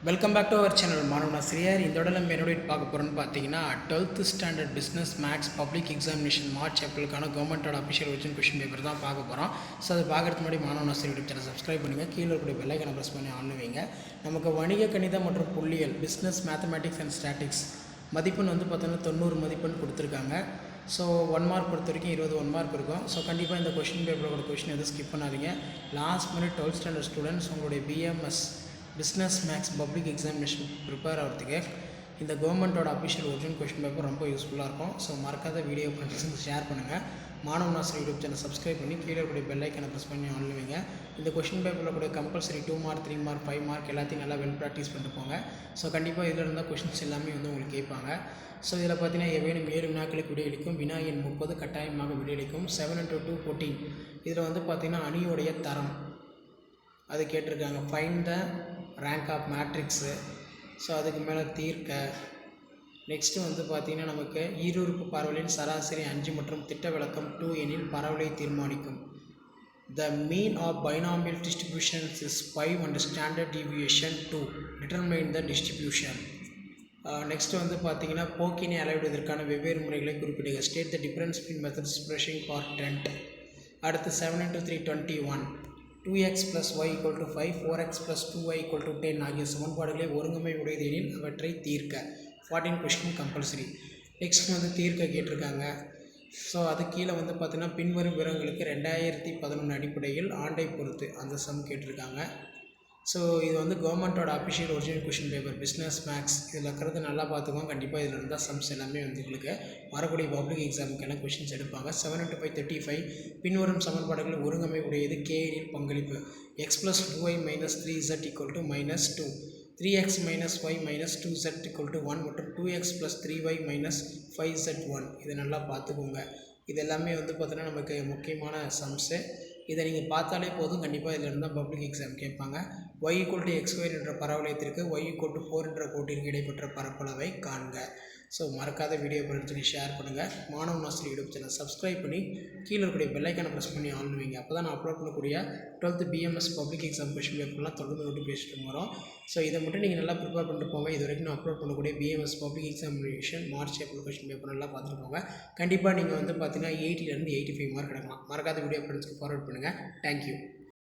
Welcome back to our channel. மாணவ ஆசிரியர் இந்த உடல் நம்ம என்னோட பார்க்க போகிறோன்னு பார்த்தீங்கன்னா 12th standard business maths public examination March ஏப்ரலுக்கான கவர்மெண்ட்டோட அஃபிஷியல் ஒரிஜினல் கொஷின் பேப்பர் தான் பார்க்க போகிறோம். ஸோ அது பார்க்குறதுக்கு முன்னாடி மாணவ ஆசிரியர் யூடியூப் சேனல் சப்ஸ்கிரைப் பண்ணுங்கள். கீழே இருக்கக்கூடிய பெல் ஐக்கானை ப்ரெஸ் பண்ணி ஆன் வைங்க. நமக்கு வணிக கணிதம் மற்றும் புள்ளியியல் பிஸ்னஸ் மேத்தமேட்டிக்ஸ் அண்ட் ஸ்டாட்டிக்ஸ் மதிப்பெண் வந்து பார்த்தோன்னா 90 மதிப்பெண் கொடுத்துருக்காங்க. ஸோ 1 மார்க் பொறுத்த வரைக்கும் 21 மார்க் இருக்கும். ஸோ கண்டிப்பாக இந்த கொஷின் பேப்பரோட கொஷின் எதுவும் ஸ்கிப் பண்ணாதீங்க. Last minute 12th standard students உங்களுடைய BMS business maths public examination prepare ஆகிறதுக்கு இந்த கவர்மெண்ட்டோட அஃபிஷியல் ஒரிஜினல் கொஷின் பேப்பர் ரொம்ப யூஸ்ஃபுல்லாக இருக்கும். ஸோ மறக்காத வீடியோ ஃப்ரெண்ட்ஸுக்கு ஷேர் பண்ணுங்கள். மாணவ ஆசிரியர் யூடியூப் சேனல் சப்ஸ்கிரைப் பண்ணி கீழே கூடிய பெல் ஐக்கானை ப்ரெஸ் பண்ணி ஆன் வைங்க. இந்த கொஷின் பேப்பரில் கூட கம்பல்சரி 2 மார்க் 3 மார்க் 5 மார்க் எல்லாத்தையும் நல்லா வெல் ப்ராக்டிஸ் பண்ணிட்டு போங்க. ஸோ கண்டிப்பாக இதில் இருந்தால் கொஷின்ஸ் எல்லாமே வந்து உங்களுக்கு கேட்பாங்க. ஸோ இதில் பார்த்தீங்கன்னா ஏவேனும் 7 வினாக்களுக்கு விடையளிக்கும். வினா எண் 30 கட்டாயமாக விடையளிக்கும். 7 × 2 14. இதில் வந்து பார்த்திங்கன்னா அணியோடைய தரம் அது கேட்டிருக்காங்க. Find the rank of matrix. So அதுக்கு மேலே தீர்க்க. நெக்ஸ்ட்டு வந்து பார்த்திங்கன்னா நமக்கு ஈருறுப்பு பரவலின் சராசரி 5 மற்றும் திட்ட விளக்கம் 2 எனில் பரவலை தீர்மானிக்கும். The mean of binomial distributions is 5 and standard deviation 2. Determine the distribution. Next வந்து பார்த்திங்கன்னா போக்கினை அளவிடுவதற்கான வெவ்வேறு முறைகளை குறிப்பிடுக. State the difference between methods ப்ரஷிங் ஃபார் டென்ட். அடுத்து 7 × 3 21. 2x + y = 5, 4x + 2y = 10 ஆகிய சமன்பாடுகளை ஒருங்கமை உடையது எனில் அவற்றை தீர்க்க. 14 கொஸ்டின் கம்பல்சரி. நெக்ஸ்ட் வந்து தீர்க்க கேட்டிருக்காங்க. ஸோ அது கீழே வந்து பார்த்திங்கன்னா பின்வரும் விவரங்களுக்கு 2011 அடிப்படையில் ஆண்டை பொறுத்து அந்த சம் கேட்டிருக்காங்க. ஸோ இது வந்து கவர்மெண்ட்டோட official original question paper business maths. இதில் இருக்கிறது நல்லா பார்த்துக்கோங்க. கண்டிப்பாக இதில் இருந்தால் சம்ஸ் எல்லாமே வந்து உங்களுக்கு வரக்கூடிய பப்ளிக் எக்ஸாமுக்கெல்லாம் கொஷின்ஸ் எடுப்பாங்க. 7 × 5 35. பின்வரும் சமன்பாடுகள் ஒருங்கமை உடையது கே எனில் பங்களிப்பு. x + 2y - 3z = -2, 3x - y - 2z = 1 மற்றும் 2x + 3y - 5z 1. இதை நல்லா பார்த்துக்கோங்க. இது எல்லாமே வந்து பார்த்தீங்கன்னா நமக்கு முக்கியமான சம்ஸு. இதை நீங்கள் பார்த்தாலே போதும். கண்டிப்பாக இதில் இருந்தால் பப்ளிக் எக்ஸாம் கேட்பாங்க. y = x² என்ற பரவளையத்திற்கு y = 4 என்ற கோட்டிற்கு இடைப்பட்ட பரப்பளவை காண்க. ஸோ மறக்காத வீடியோ பண்ணி ஷேர் பண்ணுங்கள். மாணவ ஆசிரியர் யூடியூப் சேனல் சப்ஸ்கிரைப் பண்ணி கீழே இருக்கக்கூடிய பெல்லைக்கான ப்ரெஸ் பண்ணி ஆன் வைங்க. அப்போ தான் நான் அப்லோட் பண்ணக்கூடிய 12th BMS public exam question பேப்பர்லாம் தொடர்ந்து நோட்டிஃபிகேஷன் வரும். ஸோ இதை மட்டும் நீங்கள் நல்லா ப்ரிப்பேர் பண்ணிட்டு போங்க. இது வரைக்கும் நான் அப்லோட் பண்ணக்கூடிய BMS public examination March April question paper நல்லா பார்த்துட்டு போங்க. கண்டிப்பாக நீங்கள் வந்து பார்த்தீங்கன்னா 80 to 85 மார்க் எடுக்கலாம். மறக்காத வீடியோ ஃப்ரெண்ட்ஸ்க்கு ஃபார்வர்ட் பண்ணுங்கள். தேங்க்யூ.